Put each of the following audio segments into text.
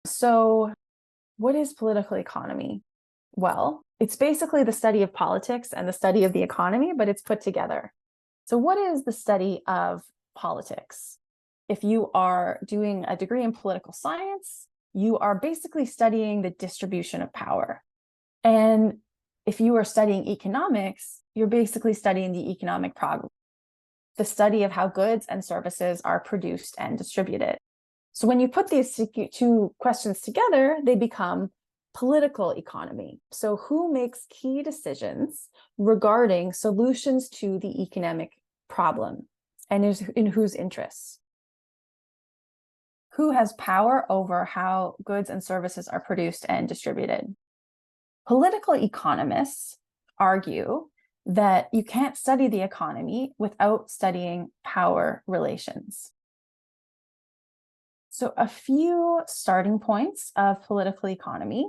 So, what is political economy? Well, it's basically the study of politics and the study of the economy, but it's put together. So, what is the study of politics? If you are doing a degree in political science, you are basically studying the distribution of power. And if you are studying economics, you're basically studying the economic problem, the study of how goods and services are produced and distributed. So when you put these two questions together, they become political economy. So who makes key decisions regarding solutions to the economic problem and is in whose interests? Who has power over how goods and services are produced and distributed? Political economists argue that you can't study the economy without studying power relations. So, a few starting points of political economy.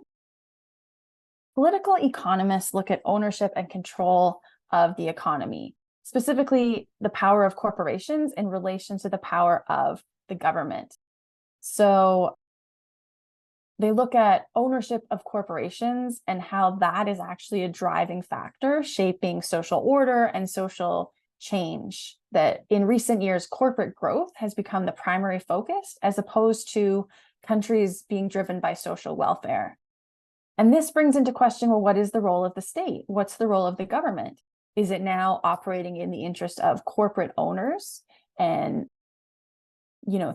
Political economists look at ownership and control of the economy, specifically the power of corporations in relation to the power of the government. So, they look at ownership of corporations and how that is actually a driving factor shaping social order and social change. That in recent years, corporate growth has become the primary focus as opposed to countries being driven by social welfare. And this brings into question, well, what is the role of the state? What's the role of the government? Is it now operating in the interest of corporate owners and,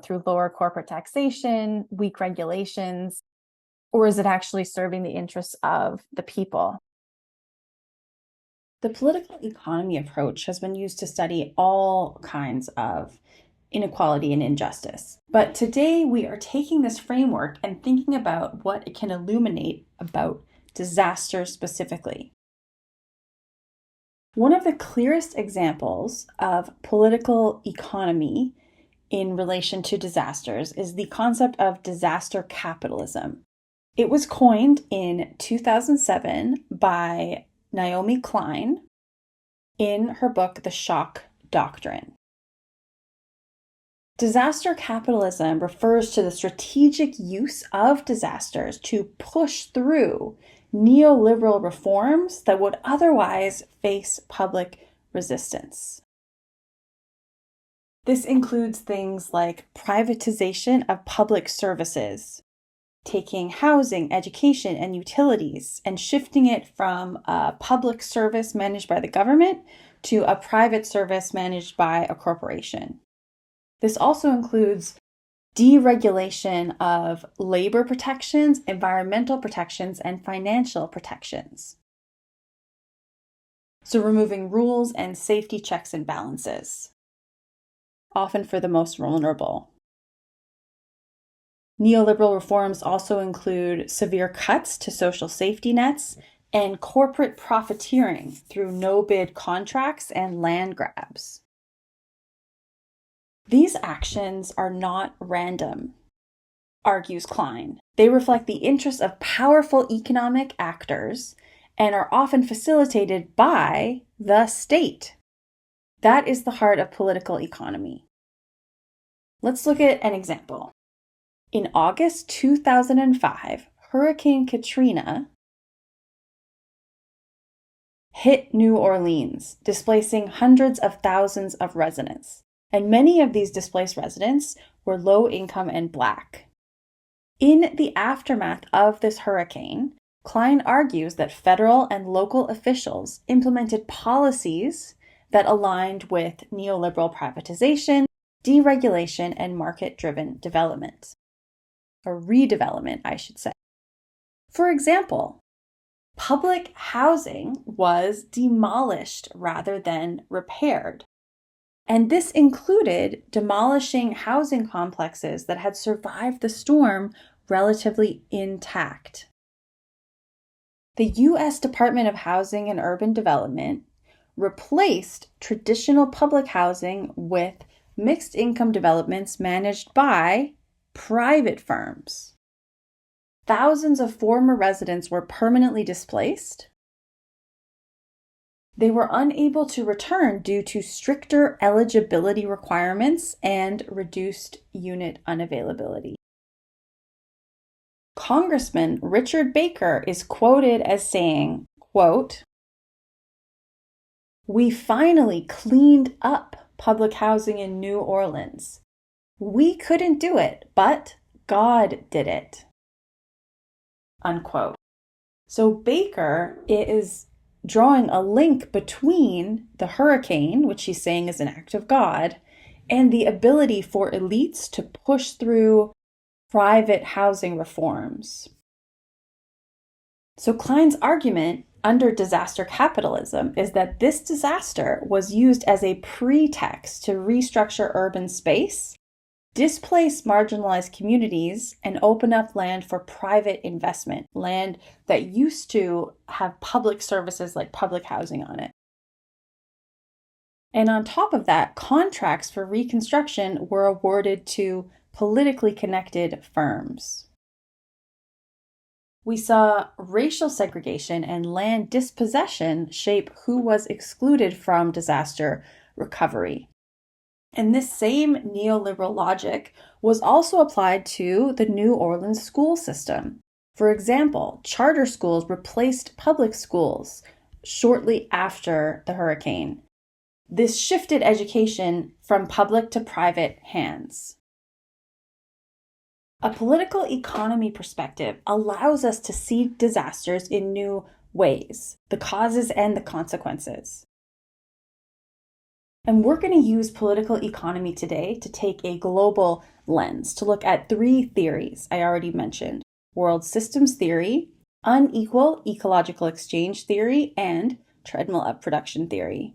through lower corporate taxation, weak regulations, or is it actually serving the interests of the people? The political economy approach has been used to study all kinds of inequality and injustice. But today we are taking this framework and thinking about what it can illuminate about disaster specifically. One of the clearest examples of political economy in relation to disasters is the concept of disaster capitalism. It was coined in 2007 by Naomi Klein in her book, The Shock Doctrine. Disaster capitalism refers to the strategic use of disasters to push through neoliberal reforms that would otherwise face public resistance. This includes things like privatization of public services, taking housing, education, and utilities and shifting it from a public service managed by the government to a private service managed by a corporation. This also includes deregulation of labor protections, environmental protections, and financial protections. So removing rules and safety checks and balances, often for the most vulnerable. Neoliberal reforms also include severe cuts to social safety nets and corporate profiteering through no-bid contracts and land grabs. These actions are not random, argues Klein. They reflect the interests of powerful economic actors and are often facilitated by the state. That is the heart of political economy. Let's look at an example. In August 2005, Hurricane Katrina hit New Orleans, displacing hundreds of thousands of residents. And many of these displaced residents were low income and Black. In the aftermath of this hurricane, Klein argues that federal and local officials implemented policies that aligned with neoliberal privatization, deregulation, and market-driven development. Or redevelopment, I should say. For example, public housing was demolished rather than repaired. And this included demolishing housing complexes that had survived the storm relatively intact. The U.S. Department of Housing and Urban Development replaced traditional public housing with mixed income developments managed by private firms. Thousands of former residents were permanently displaced. They were unable to return due to stricter eligibility requirements and reduced unit unavailability. Congressman Richard Baker is quoted as saying, quote, "We finally cleaned up public housing in New Orleans. We couldn't do it, but God did it." Unquote. So Baker is drawing a link between the hurricane, which he's saying is an act of God, and the ability for elites to push through private housing reforms. So Klein's argument under disaster capitalism is that this disaster was used as a pretext to restructure urban space, displace marginalized communities, and open up land for private investment, land that used to have public services like public housing on it. And on top of that, contracts for reconstruction were awarded to politically connected firms. We saw racial segregation and land dispossession shape who was excluded from disaster recovery. And this same neoliberal logic was also applied to the New Orleans school system. For example, charter schools replaced public schools shortly after the hurricane. This shifted education from public to private hands. A political economy perspective allows us to see disasters in new ways, the causes and the consequences. And we're going to use political economy today to take a global lens to look at three theories I already mentioned: world systems theory, unequal ecological exchange theory, and treadmill of production theory.